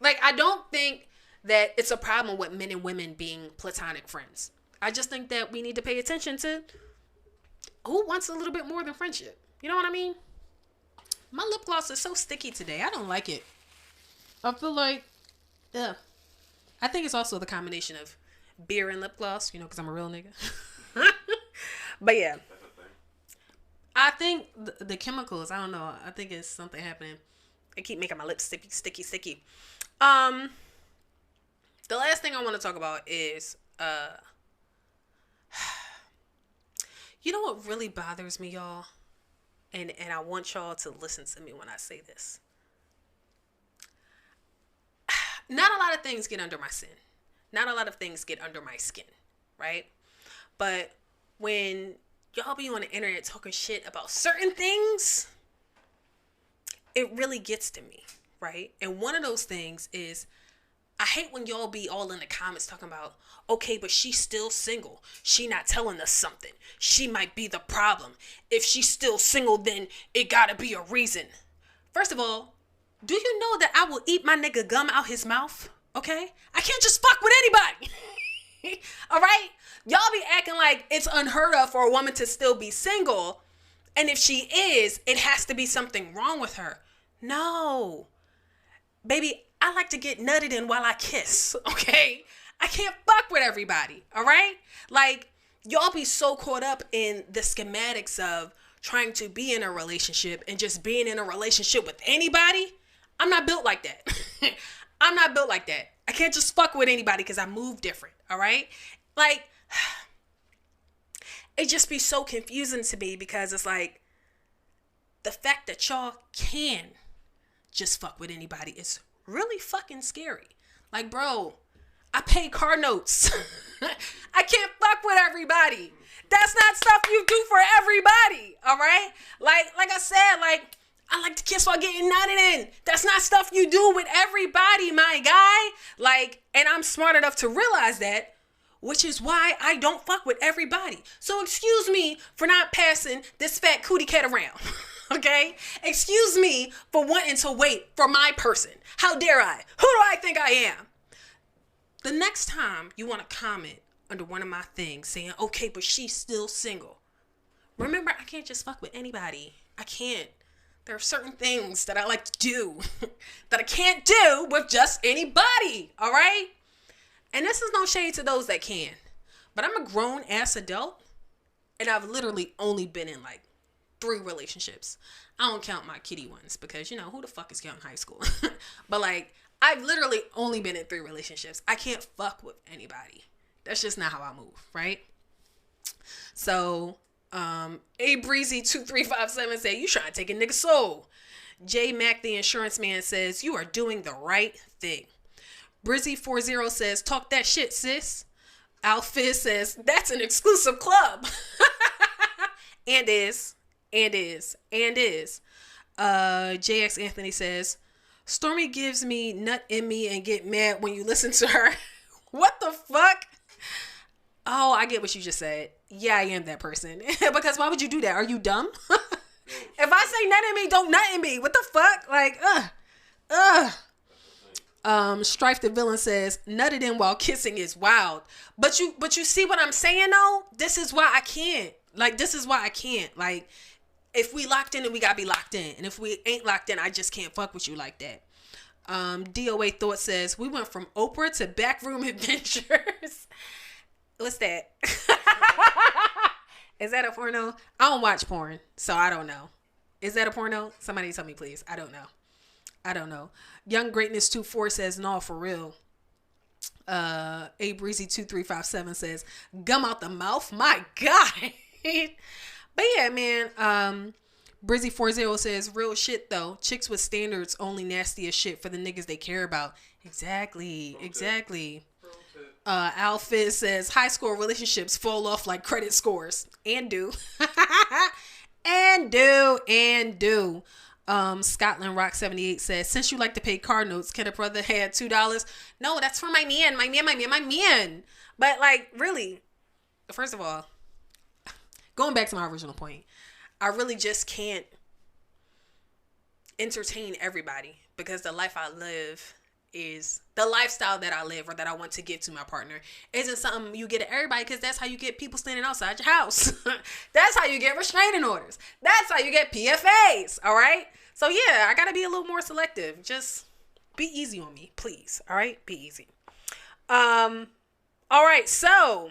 Like, I don't think that it's a problem with men and women being platonic friends. I just think that we need to pay attention to who wants a little bit more than friendship. You know what I mean? My lip gloss is so sticky today. I don't like it. I feel like, ugh. I think it's also the combination of beer and lip gloss, because I'm a real nigga. But yeah. I think the chemicals, I don't know. I think it's something happening. I keep making my lips sticky. The last thing I want to talk about is, you know what really bothers me, y'all? And I want y'all to listen to me when I say this. Not a lot of things get under my skin. Not a lot of things get under my skin, right? But when y'all be on the internet talking shit about certain things, it really gets to me, right? And one of those things is, I hate when y'all be all in the comments talking about, okay, but she's still single. She not telling us something. She might be the problem. If she's still single, then it gotta be a reason. First of all, do you know that I will eat my nigga gum out his mouth? Okay? I can't just fuck with anybody. All right? Y'all be acting like it's unheard of for a woman to still be single. And if she is, it has to be something wrong with her. No. Baby, I like to get nutted in while I kiss. Okay? I can't fuck with everybody. All right? Like, y'all be so caught up in the schematics of trying to be in a relationship and just being in a relationship with anybody. I'm not built like that. I'm not built like that. I can't just fuck with anybody because I move different. All right? Like, it just be so confusing to me because it's like the fact that y'all can just fuck with anybody is really fucking scary. Like, bro, I pay car notes. I can't fuck with everybody. That's not stuff you do for everybody. All right? Like I said, like, I like to kiss while getting nutted in. That's not stuff you do with everybody, my guy. Like, and I'm smart enough to realize that, which is why I don't fuck with everybody. So excuse me for not passing this fat cootie cat around. Okay? Excuse me for wanting to wait for my person. How dare I? Who do I think I am? The next time you want to comment under one of my things saying, okay, but she's still single. Remember, I can't just fuck with anybody. I can't. There are certain things that I like to do that I can't do with just anybody. All right? And this is no shade to those that can. But I'm a grown ass adult. And I've literally only been in like 3 relationships. I don't count my kitty ones because, who the fuck is counting high school? But like, I've literally only been in 3 relationships. I can't fuck with anybody. That's just not how I move, right? So A Breezy 2357 said, you trying to take a nigga soul. J Mac the insurance man says, you are doing the right thing. Brizzy40 says, talk that shit, sis. Alfiz says, that's an exclusive club. and is. JX Anthony says, Stormy gives me nut in me and get mad when you listen to her. What the fuck? Oh, I get what you just said. Yeah, I am that person. Because why would you do that? Are you dumb? If I say nut in me, don't nut in me. What the fuck? Like, Strife the villain says, nutted in while kissing is wild. But you see what I'm saying though? This is why I can't. Like, if we locked in, then we gotta be locked in. And if we ain't locked in, I just can't fuck with you like that. DOA Thought says, we went from Oprah to Backroom Adventures. What's that? Is that a porno? I don't watch porn, so I don't know. Is that a porno? Somebody tell me, please. I don't know. Young Greatness 24 says, no, for real. A Breezy 2357 says, gum out the mouth? My God. But yeah, man. Brizzy 40 says, real shit though. Chicks with standards only nasty as shit for the niggas they care about. Exactly. Alfiz says, high school relationships fall off like credit scores. And do. and do. Scotland Rock 78 says, since you like to pay car notes, can a brother have $2? No, that's for my man. But like, really, first of all, going back to my original point, I really just can't entertain everybody because the life I live is the lifestyle that I live or that I want to give to my partner isn't something you get to everybody, because that's how you get people standing outside your house. That's how you get restraining orders. That's how you get PFAs. All right. So yeah, I gotta be a little more selective. Just be easy on me, please. All right, be easy. All right. So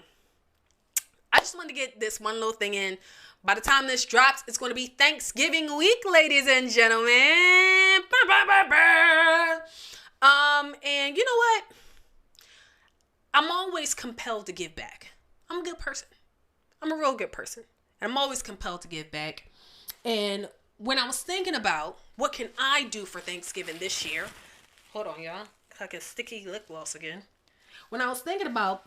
I just wanted to get this one little thing in. By the time this drops, it's going to be Thanksgiving week, ladies and gentlemen. And you know what? I'm always compelled to give back. I'm a good person. I'm a real good person. And I'm always compelled to give back. And when I was thinking about what can I do for Thanksgiving this year, hold on, y'all. Like a sticky lip gloss again. When I was thinking about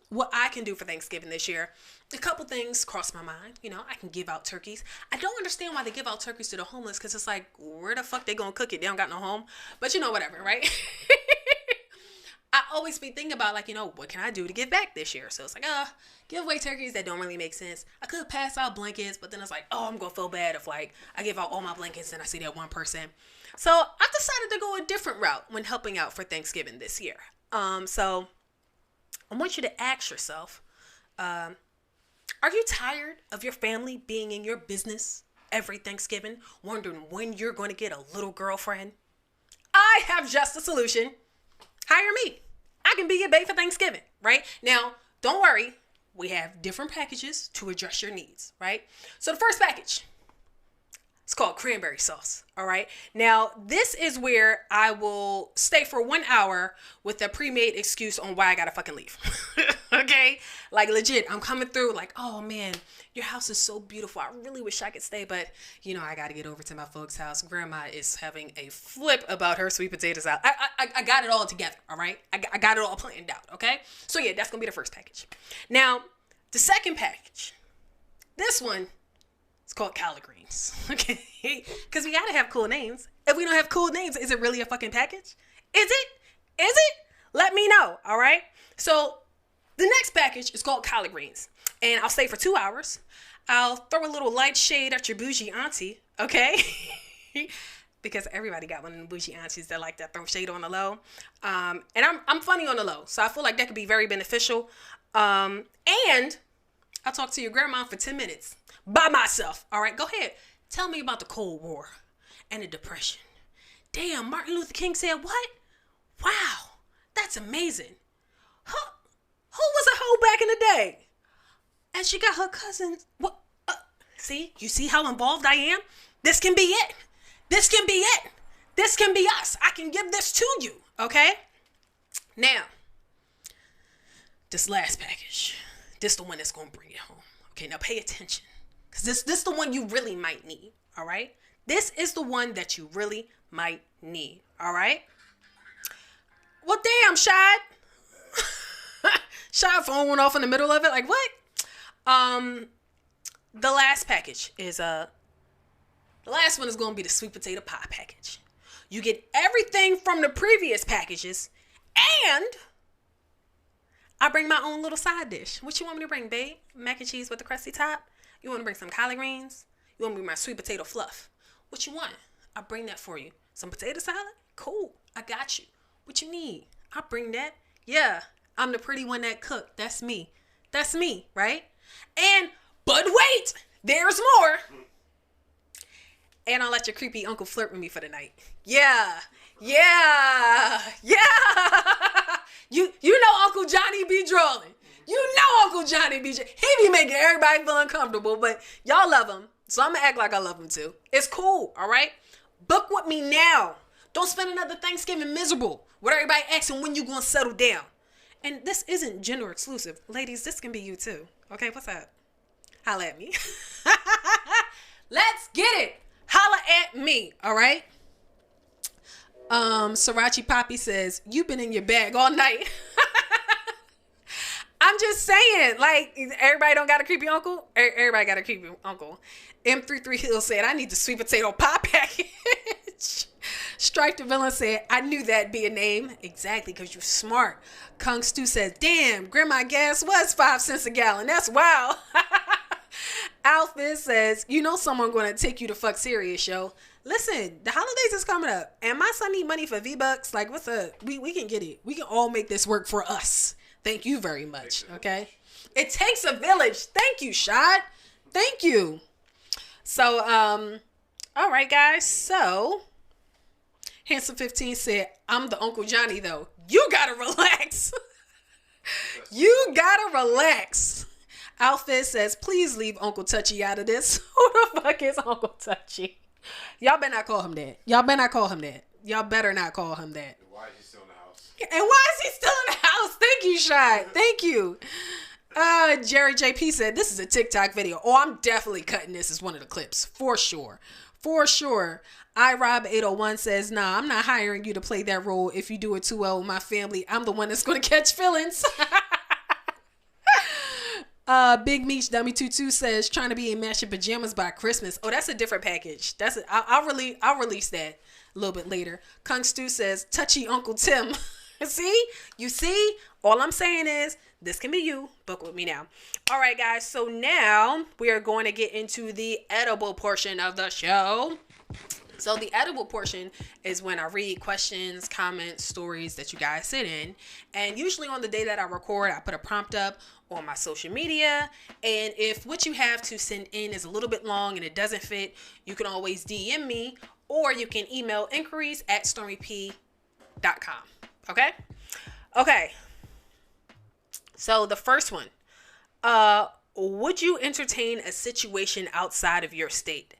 what I can do for Thanksgiving this year, a couple things crossed my mind. You know, I can give out turkeys. I don't understand why they give out turkeys to the homeless, because it's like, where the fuck they gonna cook it? They don't got no home. But you know, whatever, right? I always be thinking about, like, you know, what can I do to give back this year? So it's like, give away turkeys. That don't really make sense. I could pass out blankets, but then it's like, I'm gonna feel bad if, like, I give out all my blankets and I see that one person. So I decided to go a different route when helping out for Thanksgiving this year. So I want you to ask yourself, are you tired of your family being in your business every Thanksgiving, wondering when you're going to get a little girlfriend? I have just a solution. Hire me. I can be your bae for Thanksgiving, right? Now, don't worry. We have different packages to address your needs, right? So the first package, it's called cranberry sauce, all right? Now, this is where I will stay for 1 hour with a pre-made excuse on why I gotta fucking leave, okay? Like, legit, I'm coming through like, oh, man, your house is so beautiful. I really wish I could stay, but, you know, I gotta get over to my folks' house. Grandma is having a flip about her sweet potato salad. I got it all together, all right? I got it all planned out, okay? So, yeah, that's gonna be the first package. Now, the second package, this one, it's called collard greens, okay? Because we gotta have cool names. If we don't have cool names, is it really a fucking package? Is it? Let me know, all right? So the next package is called collard greens. And I'll stay for 2 hours. I'll throw a little light shade at your bougie auntie, okay? Because everybody got one of the bougie aunties that like to throw shade on the low. And I'm funny on the low, so I feel like that could be very beneficial. And I'll talk to your grandma for 10 minutes by myself. All right, go ahead. Tell me about the Cold War and the Depression. Damn, Martin Luther King said what? Wow, that's amazing. Who was a hoe back in the day? And she got her cousins. What? See? You see how involved I am? This can be it. This can be it. This can be us. I can give this to you. Okay? Now, this last package. This is the one that's going to bring it home. Okay, now pay attention. Because this the one you really might need. All right. This is the one that you really might need. All right. Well, damn, Shad. Shad phone went off in the middle of it. Like, what? The last package is the last one is going to be the sweet potato pie package. You get everything from the previous packages, and I bring my own little side dish. What you want me to bring, babe? Mac and cheese with the crusty top? You want to bring some collard greens? You want me to bring my sweet potato fluff? What you want? I bring that for you. Some potato salad? Cool. I got you. What you need? I bring that. Yeah, I'm the pretty one that cooked. That's me. That's me, right? But wait, there's more. And I'll let your creepy uncle flirt with me for the night. Yeah. You know Uncle Johnny be drooling. You know Uncle Johnny be drooling. He be making everybody feel uncomfortable, but y'all love him. So I'm going to act like I love him too. It's cool, all right? Book with me now. Don't spend another Thanksgiving miserable with everybody asking when you going to settle down. And this isn't gender exclusive. Ladies, this can be you too. Okay, what's up? Holla at me. Let's get it. Holla at me, all right? Sriracha Poppy says, you've been in your bag all night. I'm just saying, like, everybody don't got a creepy uncle? Everybody got a creepy uncle. M33 Hill said, I need the sweet potato pie package. Strike the Villain said, I knew that'd be a name. Exactly, because you're smart. Kung Stu says, damn, grandma gas was 5 cents a gallon. That's wild. Alpha says, you know someone going to take you to fuck serious, yo. Listen, the holidays is coming up, and my son need money for V-Bucks. Like, what's up? We can get it. We can all make this work for us. Thank you very much, okay? It takes a village. Thank you, Shad. Thank you. So, all right, guys. So, Handsome15 said, I'm the Uncle Johnny, though. You gotta relax. You gotta relax. Outfit says, please leave Uncle Touchy out of this. Who the fuck is Uncle Touchy? Y'all better not call him that. Y'all better not call him that. Y'all better not call him that. Why is he still in the house? And why is he still in the house? Thank you, Shad. Thank you. Jerry JP said, this is a TikTok video. Oh, I'm definitely cutting this as one of the clips. For sure. For sure. iRob801 says, nah, I'm not hiring you to play that role. If you do it too well with my family, I'm the one that's going to catch feelings. Big Meech Dummy 22 says, trying to be in matching pajamas by Christmas. Oh, that's a different package. I'll release that a little bit later. Kung Stu says, touchy Uncle Tim. See? You see? All I'm saying is, this can be you. Book with me now. All right, guys. So now we are going to get into the edible portion of the show. So the edible portion is when I read questions, comments, stories that you guys send in. And usually on the day that I record, I put a prompt up on my social media. And if what you have to send in is a little bit long and it doesn't fit, you can always DM me or you can email inquiries@stormyp.com. Okay? Okay. So the first one, would you entertain a situation outside of your state?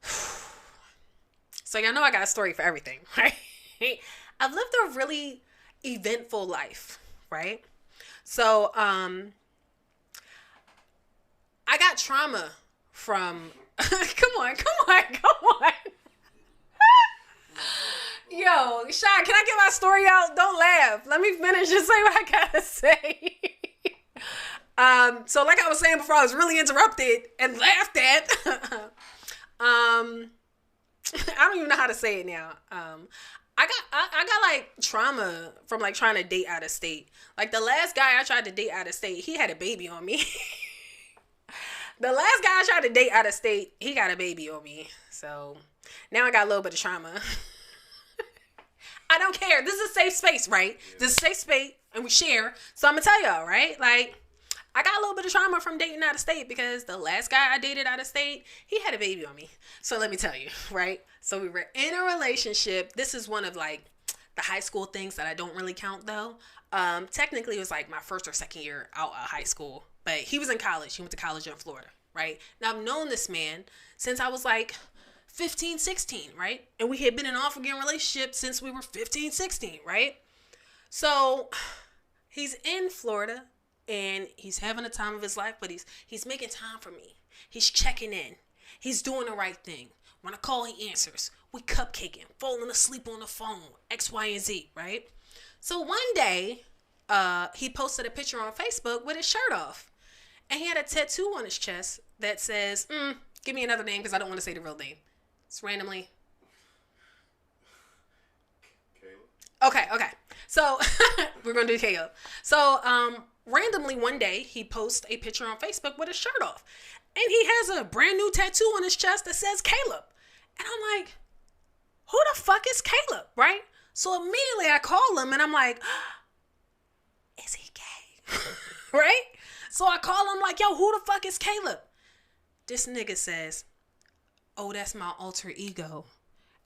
So y'all know I got a story for everything, right? I've lived a really eventful life, right? So I got trauma from come on. Yo, Sean, can I get my story out? Don't laugh. Let me finish and say what I gotta say. So like I was saying before, I was really interrupted and laughed at. I don't even know how to say it now. I got like trauma from like trying to date out of state. Like the last guy I tried to date out of state, he had a baby on me. The last guy I tried to date out of state, he got a baby on me. So now I got a little bit of trauma. I don't care. This is a safe space, right? Yeah. This is a safe space and we share. So I'm gonna tell y'all, right? Like I got a little bit of trauma from dating out of state because the last guy I dated out of state, he had a baby on me. So let me tell you, right? So we were in a relationship. This is one of like the high school things that I don't really count though. Technically it was like my first or second year out of high school, but he was in college. He went to college in Florida, right? Now I've known this man since I was like 15, 16, right? And we had been in an off again relationship since we were 15, 16, right? So he's in Florida and he's having a time of his life, but he's making time for me. He's checking in. He's doing the right thing. When I call, he answers. We cupcaking, falling asleep on the phone, X, Y, and Z, right? So one day, he posted a picture on Facebook with his shirt off. And he had a tattoo on his chest that says, give me another name because I don't want to say the real name. It's randomly. Caleb. Okay. So, we're going to do Caleb. So, randomly one day, he posts a picture on Facebook with his shirt off. And he has a brand new tattoo on his chest that says Caleb. And I'm like, who the fuck is Caleb, right? So, immediately I call him and I'm like, is he gay? Right? So I call him like, yo, who the fuck is Caleb? This nigga says, oh, that's my alter ego.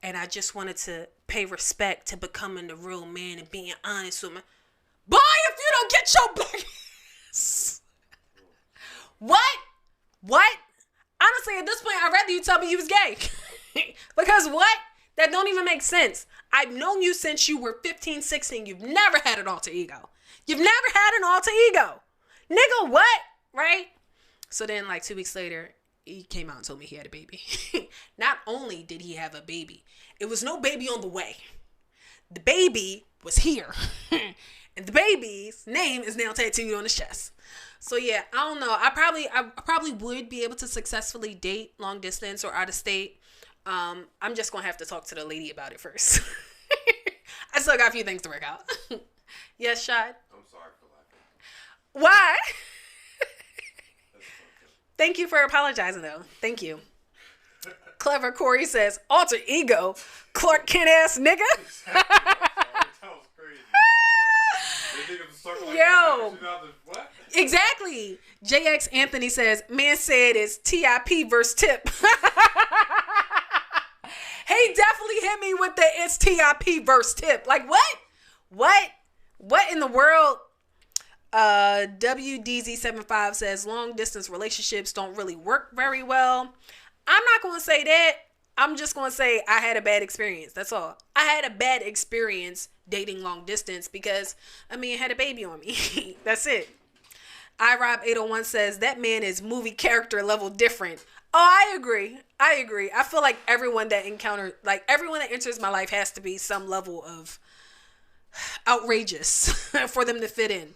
And I just wanted to pay respect to becoming the real man and being honest with me. Boy, if you don't get your black ass. What? Honestly, at this point, I'd rather you tell me you was gay. Because what? That don't even make sense. I've known you since you were 15, 16. You've never had an alter ego. You've never had an alter ego. Nigga, what? Right? So then, like 2 weeks later, he came out and told me he had a baby. Not only did he have a baby, it was no baby on the way. The baby was here. And the baby's name is now tattooed on his chest. So yeah, I don't know. I probably would be able to successfully date long distance or out of state. I'm just going to have to talk to the lady about it first. I still got a few things to work out. Yes, Shad? I'm sorry for laughing. Why? Thank you for apologizing, though. Thank you. Clever Corey says, alter ego, Clark Kent ass nigga. That was crazy. They think of the circle like Yo. What? Exactly. JX Anthony says, man said it's TIP versus Tip. He definitely hit me with the it's TIP versus Tip. Like, what? What in the world? WDZ75 says long distance relationships don't really work very well. I'm not going to say that. I'm just going to say I had a bad experience. That's all. I had a bad experience dating long distance because, it had a baby on me. That's it. iRob801 says that man is movie character level different. Oh, I agree. I feel like everyone that enters my life has to be some level of outrageous for them to fit in.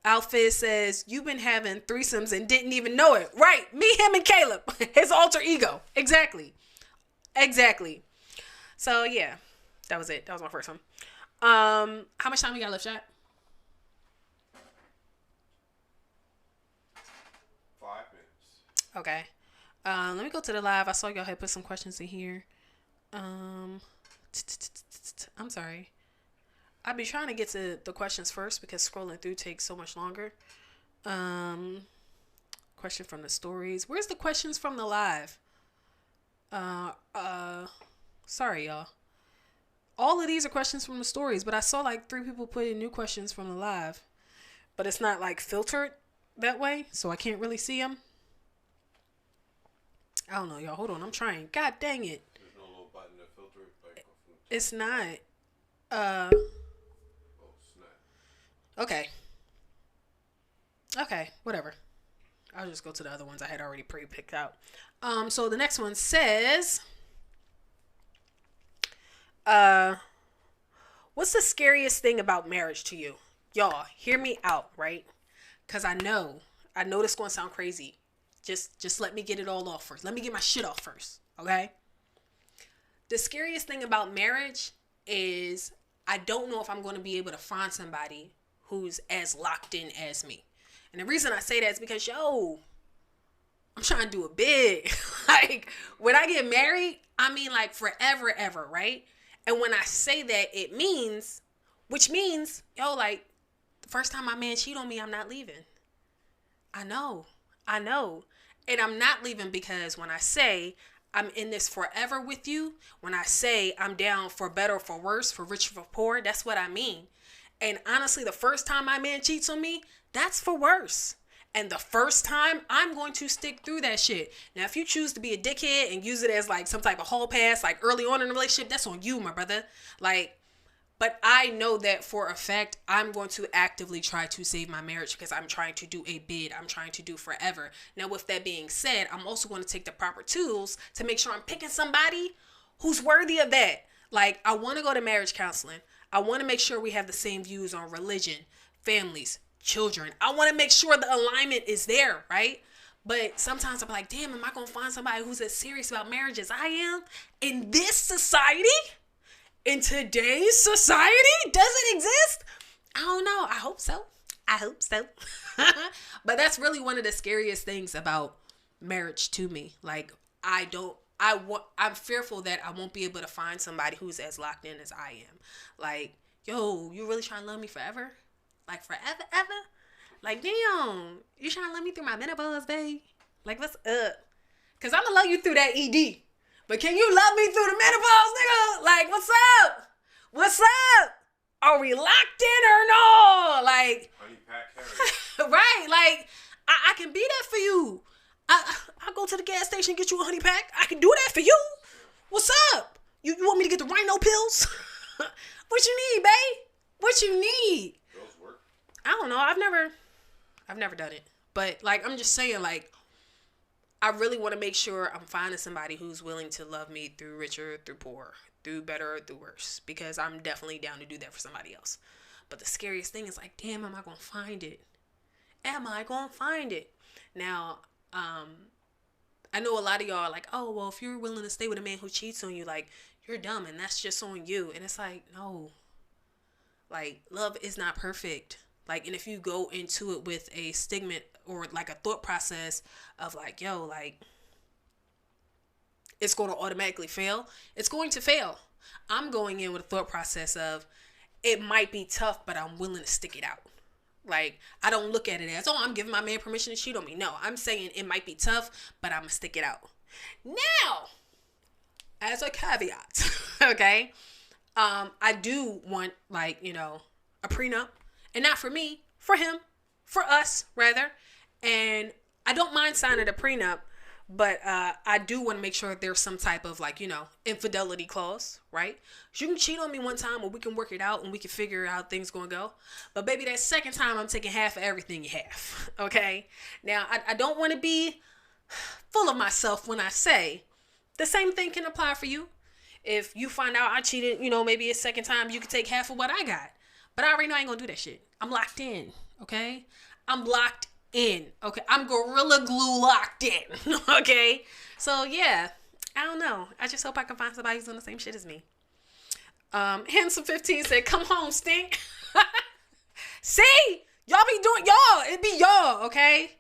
Alpha says, you've been having threesomes and didn't even know it. Right. Me, him, and Caleb. His alter ego. Exactly. So, yeah. That was it. That was my first one. How much time we got left, Shot? 5 minutes. Okay. Let me go to the live. I saw y'all had put some questions in here. I'm sorry. I'll be trying to get to the questions first because scrolling through takes so much longer. Question from the stories. Where's the questions from the live? Sorry, y'all. All of these are questions from the stories, but I saw like 3 people put in new questions from the live. But it's not like filtered that way, so I can't really see them. I don't know, y'all. Hold on. I'm trying. God dang it. There's no little button to filter it. Like, it's not. oh, snap. Okay, whatever. I'll just go to the other ones I had already pre-picked out. So the next one says, what's the scariest thing about marriage to you? Y'all, hear me out, right? Because I know this is going to sound crazy. Just let me get it all off first. Let me get my shit off first, okay? The scariest thing about marriage is I don't know if I'm going to be able to find somebody who's as locked in as me. And the reason I say that is because, I'm trying to do it big. Like, when I get married, I mean, like, forever, ever, right? And when I say that, which means, the first time my man cheat on me, I'm not leaving. I know. And I'm not leaving because when I say I'm in this forever with you, when I say I'm down for better or for worse, for rich or for poor, that's what I mean. And honestly, the first time my man cheats on me, that's for worse. And the first time, I'm going to stick through that shit. Now, if you choose to be a dickhead and use it as like some type of hall pass, like early on in the relationship, that's on you, my brother. Like, But I know that for a fact, I'm going to actively try to save my marriage because I'm trying to do a bid. I'm trying to do forever. Now, with that being said, I'm also going to take the proper tools to make sure I'm picking somebody who's worthy of that. Like, I want to go to marriage counseling. I want to make sure we have the same views on religion, families, children. I want to make sure the alignment is there, right? But sometimes I'm like, damn, am I going to find somebody who's as serious about marriage as I am in this society? In today's society? Does it exist? I don't know. I hope so. But that's really one of the scariest things about marriage to me. Like, I'm fearful that I won't be able to find somebody who's as locked in as I am. Like, yo, you really trying to love me forever? Like, forever, ever? Like, damn, you trying to love me through my menopause, babe? Like, what's up? Because I'm going to love you through that ED. But can you love me through the menopause, nigga? Like, what's up? What's up? Are we locked in or no? Like, honey pack carry. right? Like, I can be that for you. I'll go to the gas station and get you a honey pack. I can do that for you. What's up? You want me to get the rhino pills? What you need, babe? What you need? Those work. I don't know. I've never done it. But, like, I'm just saying, like, I really want to make sure I'm finding somebody who's willing to love me through richer, through poor, through better, through worse. Because I'm definitely down to do that for somebody else. But the scariest thing is like, damn, am I going to find it? Am I going to find it? Now, I know a lot of y'all are like, oh, well, if you're willing to stay with a man who cheats on you, like, you're dumb and that's just on you. And it's like, no. Like, love is not perfect. Like, and if you go into it with a stigma or like a thought process of like, yo, like, it's going to automatically fail. It's going to fail. I'm going in with a thought process of it might be tough, but I'm willing to stick it out. Like, I don't look at it as, oh, I'm giving my man permission to cheat on me. No, I'm saying it might be tough, but I'm going to stick it out. Now, as a caveat, okay, I do want, like, you know, a prenup. And not for me, for him, for us, rather. And I don't mind signing a prenup, but I do want to make sure that there's some type of, like, you know, infidelity clause, right? You can cheat on me one time or we can work it out and we can figure out how things going to go. But, baby, that second time, I'm taking half of everything you have, okay? Now, I don't want to be full of myself when I say the same thing can apply for you. If you find out I cheated, you know, maybe a second time, you can take half of what I got. But I already know I ain't going to do that shit. I'm locked in, okay? I'm locked in, okay? I'm Gorilla Glue locked in, okay? So, yeah, I don't know. I just hope I can find somebody who's doing the same shit as me. Handsome15 said, come home, stink. See? Y'all be doing y'all. It be y'all, okay?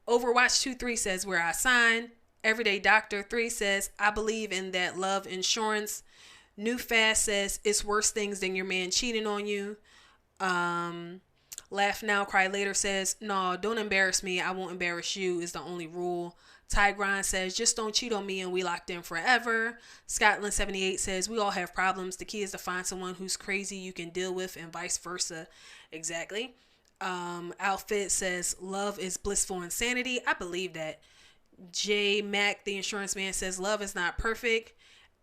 Overwatch 23 says, where I sign. Everyday Doctor 3 says, I believe in that love insurance. New Fast says, it's worse things than your man cheating on you. Laugh Now, Cry Later says, no, don't embarrass me. I won't embarrass you is the only rule. Ty Grind says, just don't cheat on me and we locked in forever. Scotland 78 says, we all have problems. The key is to find someone who's crazy you can deal with and vice versa. Exactly. Outfit says, love is blissful insanity. I believe that. J Mac, the insurance man, says, love is not perfect.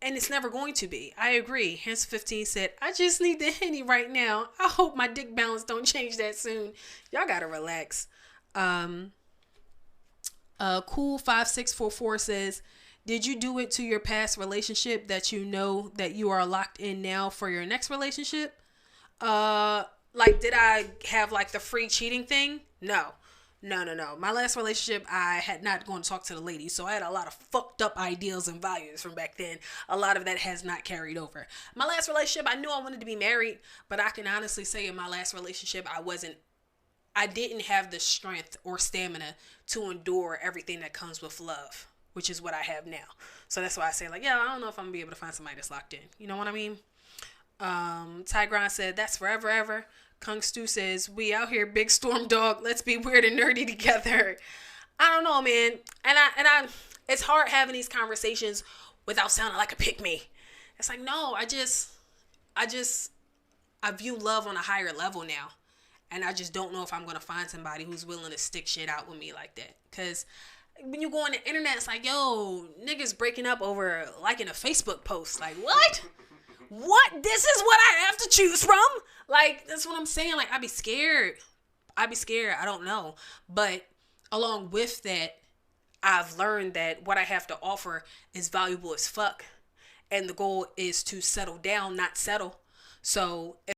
And it's never going to be. I agree. Hands15 said, I just need the Henny right now. I hope my dick balance don't change that soon. Y'all gotta relax. Cool5644 says, did you do it to your past relationship that you know that you are locked in now for your next relationship? Like, did I have like the free cheating thing? No. My last relationship, I had not gone to talk to the ladies, so I had a lot of fucked up ideals and values from back then. A lot of that has not carried over. My last relationship, I knew I wanted to be married, but I can honestly say in my last relationship, I didn't have the strength or stamina to endure everything that comes with love, which is what I have now. So that's why I say, like, yeah, I don't know if I'm gonna be able to find somebody that's locked in. You know what I mean? Tigron said, that's forever ever. Kung Stu says, we out here, big storm dog. Let's be weird and nerdy together. I don't know, man. And I it's hard having these conversations without sounding like a pick me. It's like, no, I view love on a higher level now. And I just don't know if I'm going to find somebody who's willing to stick shit out with me like that. Because when you go on the internet, it's like, yo, niggas breaking up over liking a Facebook post. Like, what? what? This is what I have to choose from? Like, that's what I'm saying. Like, I'd be scared. I don't know. But along with that, I've learned that what I have to offer is valuable as fuck. And the goal is to settle down, not settle. So